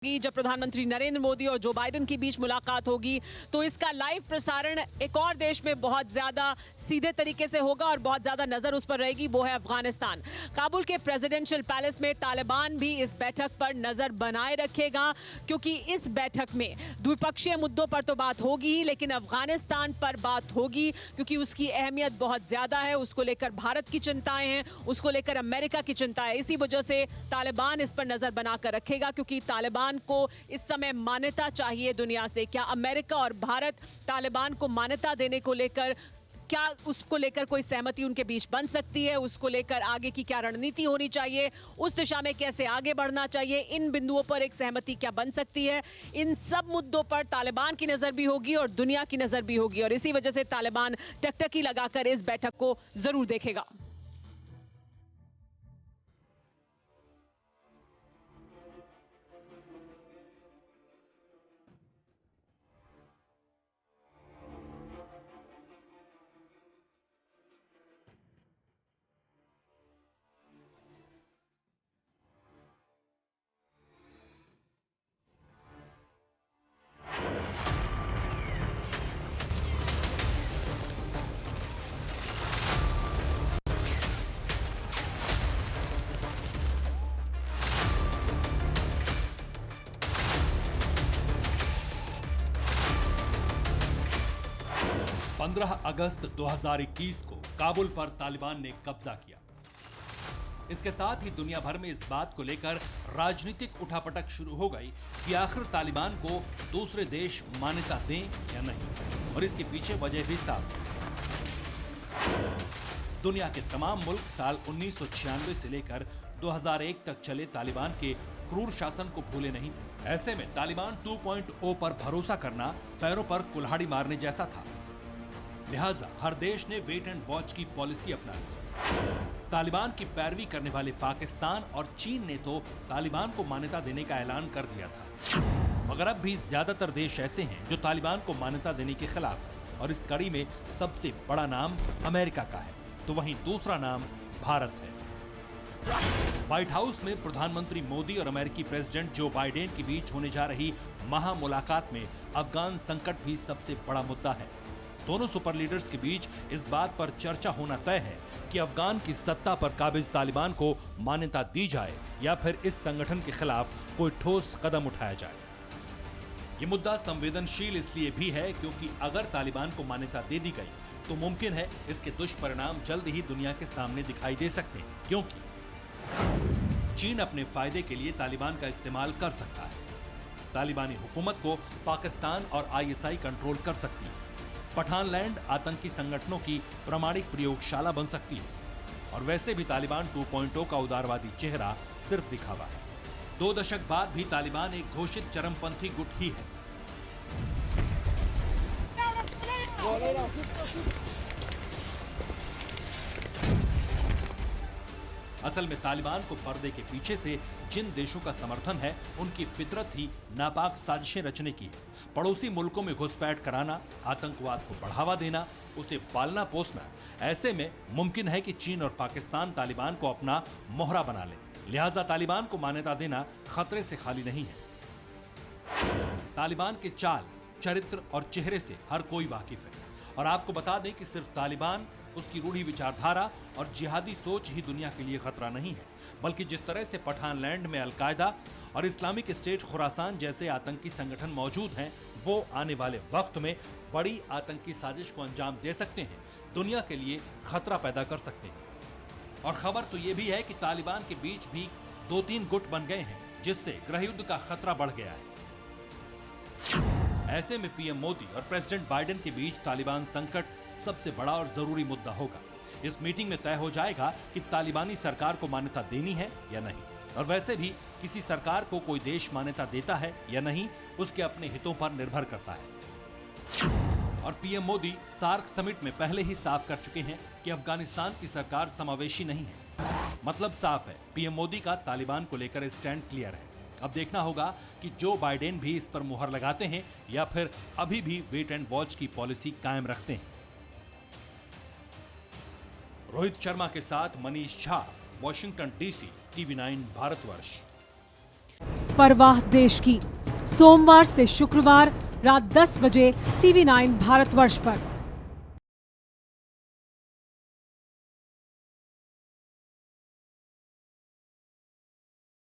जब प्रधानमंत्री नरेंद्र मोदी और जो बाइडेन के बीच मुलाकात होगी तो इसका लाइव प्रसारण एक और देश में बहुत ज्यादा सीधे तरीके से होगा और बहुत ज्यादा नजर उस पर रहेगी, वो है अफगानिस्तान। काबुल के प्रेसिडेंशियल पैलेस में तालिबान भी इस बैठक पर नजर बनाए रखेगा, क्योंकि इस बैठक में द्विपक्षीय मुद्दों पर तो बात होगी ही, लेकिन अफगानिस्तान पर बात होगी क्योंकि उसकी अहमियत बहुत ज्यादा है। उसको लेकर भारत की चिंताएं हैं, उसको लेकर अमेरिका की चिंता है। इसी वजह से तालिबान इस पर नजर बनाकर रखेगा, क्योंकि तालिबान को इस समय मान्यता चाहिए दुनिया से। क्या अमेरिका और भारत तालिबान को मान्यता देने को लेकर, क्या उसको लेकर कोई सहमति उनके बीच बन सकती है? उसको लेकर आगे की क्या रणनीति होनी चाहिए, उस दिशा में कैसे आगे बढ़ना चाहिए, इन बिंदुओं पर एक सहमति क्या बन सकती है? इन सब मुद्दों पर तालिबान की नजर भी होगी और दुनिया की नजर भी होगी, और इसी वजह से तालिबान टकटकी लगाकर इस बैठक को जरूर देखेगा। पंद्रह अगस्त 2021 को काबुल पर तालिबान ने कब्जा किया। इसके साथ ही दुनिया भर में इस बात को लेकर राजनीतिक उठापटक शुरू हो गई कि आखिर तालिबान को दूसरे देश मान्यता दें या नहीं, और इसके पीछे वजह भी साफ है। दुनिया के तमाम मुल्क साल 1996 से लेकर 2001 तक चले तालिबान के क्रूर शासन को भूले नहीं थे। ऐसे में तालिबान 2.0 पर भरोसा करना पैरों पर कुल्हाड़ी मारने जैसा था। लिहाजा हर देश ने वेट एंड वॉच की पॉलिसी अपनाई। तालिबान की पैरवी करने वाले पाकिस्तान और चीन ने तो तालिबान को मान्यता देने का ऐलान कर दिया था, मगर अब भी ज्यादातर देश ऐसे हैं जो तालिबान को मान्यता देने के खिलाफ है, और इस कड़ी में सबसे बड़ा नाम अमेरिका का है, तो वहीं दूसरा नाम भारत है। व्हाइट हाउस में प्रधानमंत्री मोदी और अमेरिकी प्रेसिडेंट जो बाइडेन के बीच होने जा रही महामुलाकात में अफगान संकट भी सबसे बड़ा मुद्दा है। दोनों सुपर लीडर्स के बीच इस बात पर चर्चा होना तय है कि अफगान की सत्ता पर काबिज तालिबान को मान्यता दी जाए या फिर इस संगठन के खिलाफ कोई ठोस कदम उठाया जाए। ये मुद्दा संवेदनशील इसलिए भी है क्योंकि अगर तालिबान को मान्यता दे दी गई तो मुमकिन है इसके दुष्परिणाम जल्द ही दुनिया के सामने दिखाई दे सकते हैं, क्योंकि चीन अपने फायदे के लिए तालिबान का इस्तेमाल कर सकता है। तालिबानी हुकूमत को पाकिस्तान और आईएसआई कंट्रोल कर सकती है। पठानलैंड आतंकी संगठनों की प्रामाणिक प्रयोगशाला बन सकती है, और वैसे भी तालिबान 2.0 का उदारवादी चेहरा सिर्फ दिखावा है। 2 दशक बाद भी तालिबान एक घोषित चरमपंथी गुट ही है। असल में तालिबान को पर्दे के पीछे से जिन देशों का समर्थन है, उनकी फितरत ही नापाक साजिशें रचने की है। पड़ोसी मुल्कों में घुसपैठ कराना, आतंकवाद को बढ़ावा देना, उसे पालना पोसना। ऐसे में मुमकिन है कि चीन और पाकिस्तान तालिबान को अपना मोहरा बना ले। लिहाजा तालिबान को मान्यता देना खतरे से खाली नहीं है। तालिबान के चाल, चरित्र और चेहरे से हर कोई वाकिफ है, और आपको बता दें कि सिर्फ तालिबान, उसकी रूढ़ी विचारधारा और जिहादी सोच ही दुनिया के लिए खतरा नहीं है, बल्कि जिस तरह से पठानलैंड में अलकायदा और इस्लामिक स्टेट खुरासान जैसे आतंकी संगठन मौजूद हैं, वो आने वाले वक्त में बड़ी आतंकी साजिश को अंजाम दे सकते हैं, दुनिया के लिए खतरा पैदा कर सकते हैं। और खबर तो ये भी है कि तालिबान के बीच भी 2-3 गुट बन गए हैं, जिससे गृहयुद्ध का खतरा बढ़ गया है। ऐसे में पीएम मोदी और प्रेसिडेंट बाइडेन के बीच तालिबान संकट सबसे बड़ा और जरूरी मुद्दा होगा। इस मीटिंग में तय हो जाएगा कि तालिबानी सरकार को मान्यता देनी है या नहीं, और वैसे भी किसी सरकार को कोई देश मान्यता देता है या नहीं, उसके अपने हितों पर निर्भर करता है। और पीएम मोदी सार्क समिट में पहले ही साफ कर चुके हैं कि अफगानिस्तान की सरकार समावेशी नहीं है। मतलब साफ है, पीएम मोदी का तालिबान को लेकर स्टैंड क्लियर है। अब देखना होगा कि जो बाइडेन भी इस पर मुहर लगाते हैं या फिर अभी भी वेट एंड वॉच की पॉलिसी कायम रखते हैं। रोहित शर्मा के साथ Manish Jha, Washington DC, TV9 Bharatvarsh. परवाह देश की, सोमवार से शुक्रवार रात 10 बजे TV9 भारतवर्ष पर।